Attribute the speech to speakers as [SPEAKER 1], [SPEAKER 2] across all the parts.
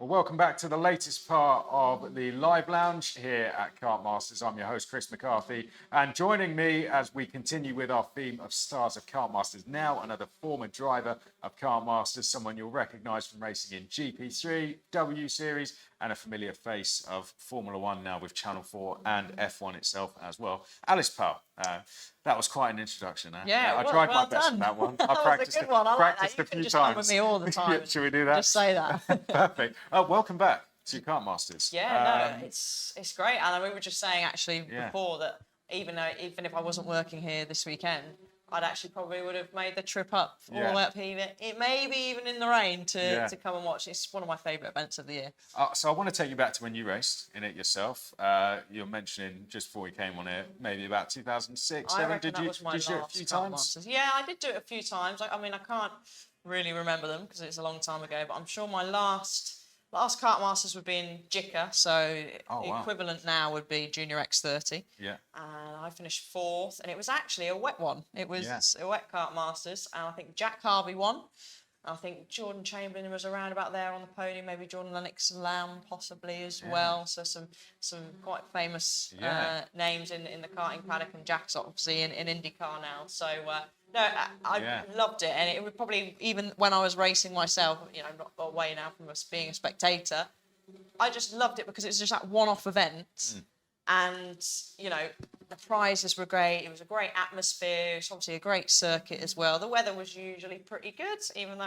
[SPEAKER 1] Well, welcome back to the latest part of the Live Lounge here at Kartmasters. I'm your host, Chris McCarthy, and joining me as we continue with our theme of Stars of Kartmasters, now another former driver of Kartmasters, someone you'll recognise from racing in GP3, W Series, and a familiar face of Formula One now with Channel 4 and F1 itself as well. Alice Powell. That was quite an introduction.
[SPEAKER 2] Yeah,
[SPEAKER 1] I tried my best with that one. I practiced
[SPEAKER 2] a good one. I like that. You
[SPEAKER 1] a
[SPEAKER 2] can
[SPEAKER 1] few
[SPEAKER 2] just
[SPEAKER 1] times.
[SPEAKER 2] come with me all the time.
[SPEAKER 1] Should we do that?
[SPEAKER 2] Just say that.
[SPEAKER 1] Perfect. Welcome back to Kartmasters.
[SPEAKER 2] Yeah, no, it's great. And we were just saying actually before that even if I wasn't working here this weekend, I'd actually probably would have made the trip up all the way up here, maybe even in the rain to come and watch. It's one of my favourite events of the year.
[SPEAKER 1] So I want to take you back to when you raced in it yourself. You're mentioning just before we came on here, maybe about 2006.
[SPEAKER 2] I reckon
[SPEAKER 1] did you
[SPEAKER 2] was my
[SPEAKER 1] do it a
[SPEAKER 2] last
[SPEAKER 1] few times?
[SPEAKER 2] Masters. Yeah, I did do it a few times. I mean, I can't really remember them because it's a long time ago, but I'm sure my last Kartmasters would be in Jika, so the equivalent now would be Junior X30.
[SPEAKER 1] Yeah.
[SPEAKER 2] And I finished 4th, and it was actually a wet one. It was a wet Kartmasters, and I think Jack Harvey won. I think Jordan Chamberlain was around about there on the podium, maybe Jordan Lennox Lamb possibly as well. So some quite famous names in the karting paddock, and Jack's obviously in IndyCar now. So no, I loved it, and it would probably, even when I was racing myself, not away now from us being a spectator, I just loved it because it was just that one-off event. And, the prizes were great. It was a great atmosphere. It's obviously a great circuit as well. The weather was usually pretty good, even though,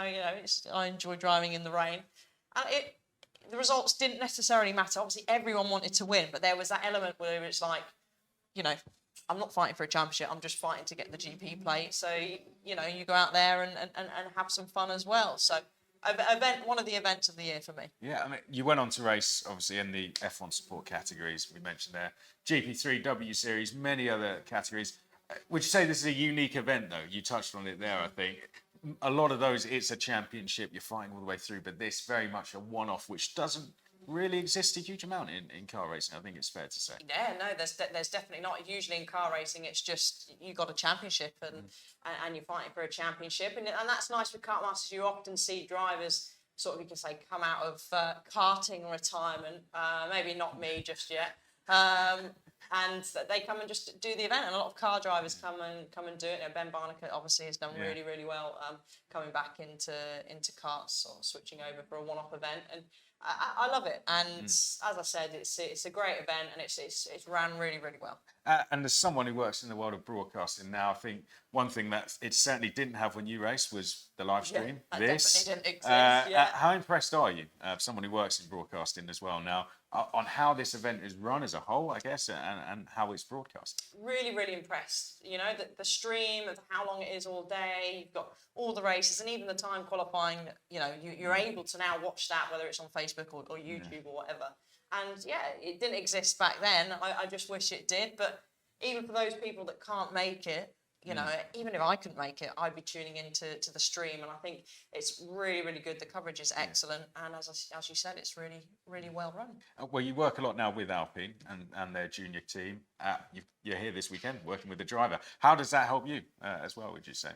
[SPEAKER 2] I enjoy driving in the rain. And the results didn't necessarily matter. Obviously, everyone wanted to win, but there was that element where it's like, I'm not fighting for a championship. I'm just fighting to get the GP plate. So, you go out there and have some fun as well. So, one of the events of the year for me.
[SPEAKER 1] Yeah, I mean, you went on to race, obviously, in the F1 support categories we mentioned there, GP3, W Series, many other categories. Would you say this is a unique event, though? You touched on it there, I think. A lot of those, it's a championship, you're fighting all the way through, but this very much a one-off, which doesn't really exist a huge amount in car racing, I think it's fair to say.
[SPEAKER 2] Yeah, no, there's definitely not. Usually in car racing, it's just you got a championship and you're fighting for a championship. And that's nice with Kartmasters. You often see drivers sort of, you can say, come out of karting retirement. Maybe not me just yet. And they come and just do the event. And a lot of car drivers come and do it. Ben Barnacle obviously has done really, really well coming back into karts or switching over for a one-off event. And I love it, and as I said, it's a great event, and it's ran really, really well.
[SPEAKER 1] And as someone who works in the world of broadcasting now, I think one thing that it certainly didn't have when you raced was the live stream.
[SPEAKER 2] That definitely didn't exist.
[SPEAKER 1] How impressed are you, someone who works in broadcasting as well now, on how this event is run as a whole, I guess, and how it's broadcast?
[SPEAKER 2] Really, really impressed. The stream of how long it is all day. You've got all the races, and even the time qualifying. You're able to now watch that, whether it's on Facebook or YouTube or whatever. And it didn't exist back then. I just wish it did. But even for those people that can't make it, even if I couldn't make it, I'd be tuning into the stream. And I think it's really, really good. The coverage is excellent. And as you said, it's really, really well run.
[SPEAKER 1] Well, you work a lot now with Alpine and their junior team. You're here this weekend working with the driver. How does that help you as well, would you say,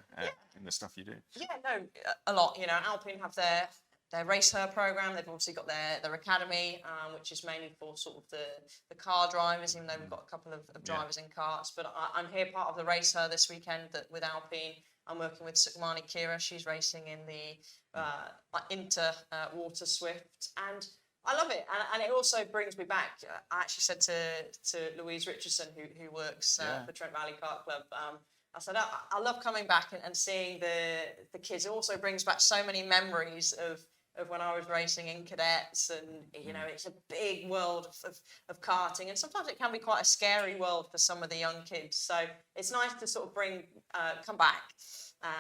[SPEAKER 1] in the stuff you do?
[SPEAKER 2] Yeah, no, a lot. Alpine have their race her program. They've obviously got their academy, which is mainly for sort of the car drivers, even though we've got a couple of drivers in karts. But I'm here part of the race her this weekend with Alpine. I'm working with Sukhmani Kira. She's racing in the Inter Water Swift, and I love it. And it also brings me back. I actually said to Louise Richardson, who works for Trent Valley Kart Club, I said, I love coming back and seeing the kids. It also brings back so many memories of when I was racing in cadets, and it's a big world of karting, and sometimes it can be quite a scary world for some of the young kids. So it's nice to sort of come back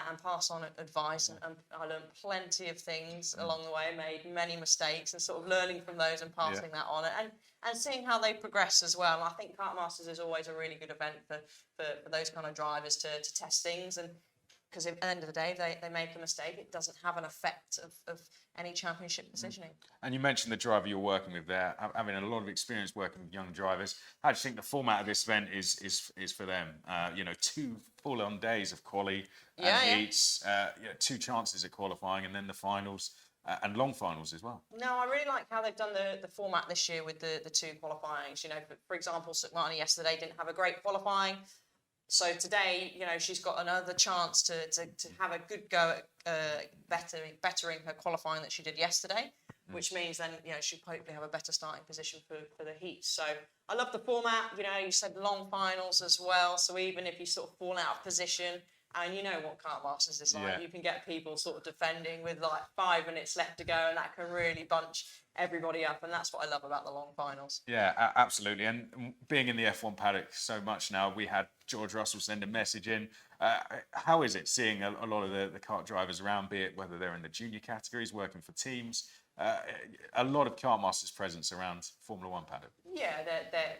[SPEAKER 2] and pass on advice, and I learned plenty of things along the way, made many mistakes, and sort of learning from those and passing that on, and seeing how they progress as well. I think Kartmasters is always a really good event for those kind of drivers to test things, and because at the end of the day, they make a mistake, it doesn't have an effect of any championship positioning. And
[SPEAKER 1] you mentioned the driver you're working with there, having a lot of experience working with young drivers. How do you think the format of this event is for them? 2 full-on days of quali and heats, 2 chances at qualifying, and then the finals. and long finals as well.
[SPEAKER 2] No, I really like how they've done the format this year with the two qualifyings. You know, for example, Marnie yesterday didn't have a great qualifying. So today, you know, she's got another chance to have a good go at bettering her qualifying that she did yesterday, which means then, you know, she'll hopefully have a better starting position for the heat. So I love the format. You know, you said long finals as well. So even if you sort of fall out of position, and you know what Kartmasters is like, you can get people sort of defending with like 5 minutes left to go, and that can really bunch everybody up, and that's what I love about the long finals.
[SPEAKER 1] Yeah, absolutely. And being in the F1 paddock so much now, we had George Russell send a message in. How is it seeing a lot of the kart drivers around, be it whether they're in the junior categories, working for teams, a lot of Kartmasters presence around Formula One paddock?
[SPEAKER 2] Yeah,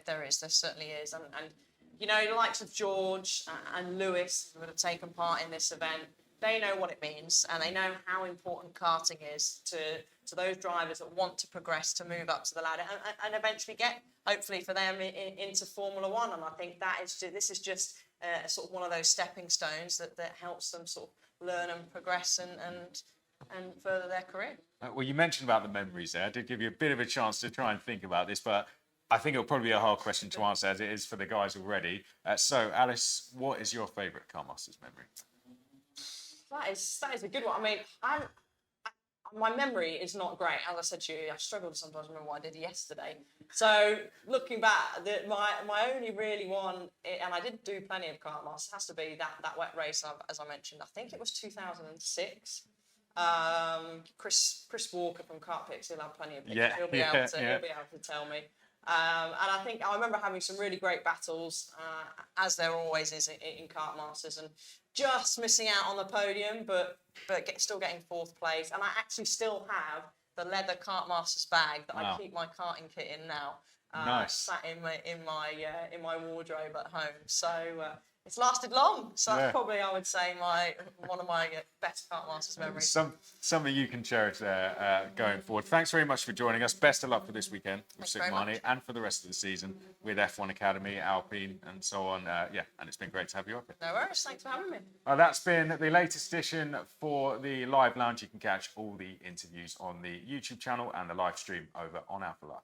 [SPEAKER 2] there certainly is. And you know, the likes of George and Lewis, who would have taken part in this event, they know what it means, and they know how important karting is to those drivers that want to progress, to move up to the ladder, and eventually get, hopefully for them, into Formula One. And I think this is just sort of one of those stepping stones that helps them sort of learn and progress and further their career.
[SPEAKER 1] Well, you mentioned about the memories there. I did give you a bit of a chance to try and think about this, but I think it'll probably be a hard question to answer, as it is for the guys already. So, Alice, what is your favourite Kartmasters memory?
[SPEAKER 2] That is a good one. I mean, my memory is not great. As I said to you, I struggle to sometimes remember what I did yesterday. So looking back, my only really one, and I did do plenty of Kartmasters, has to be that wet race, as I mentioned. I think it was 2006. Chris Walker from Kartpix, he'll have plenty of pictures. He'll be able to tell me. And I think I remember having some really great battles, as there always is in Kartmasters, and just missing out on the podium, but still getting 4th place. And I actually still have the leather Kartmasters bag that I keep my karting kit in now.
[SPEAKER 1] Nice.
[SPEAKER 2] Sat in my wardrobe at home. So it's lasted long. So that's probably, I would say, one of my best Kartmasters memories.
[SPEAKER 1] Something you can cherish there going forward. Thanks very much for joining us. Best of luck for this weekend with Marnie, and for the rest of the season with F1 Academy, Alpine, and so on. And it's been great to have you up here.
[SPEAKER 2] No worries. Thanks for having me.
[SPEAKER 1] That's been the latest edition for the Live Lounge. You can catch all the interviews on the YouTube channel and the live stream over on Alpha Live.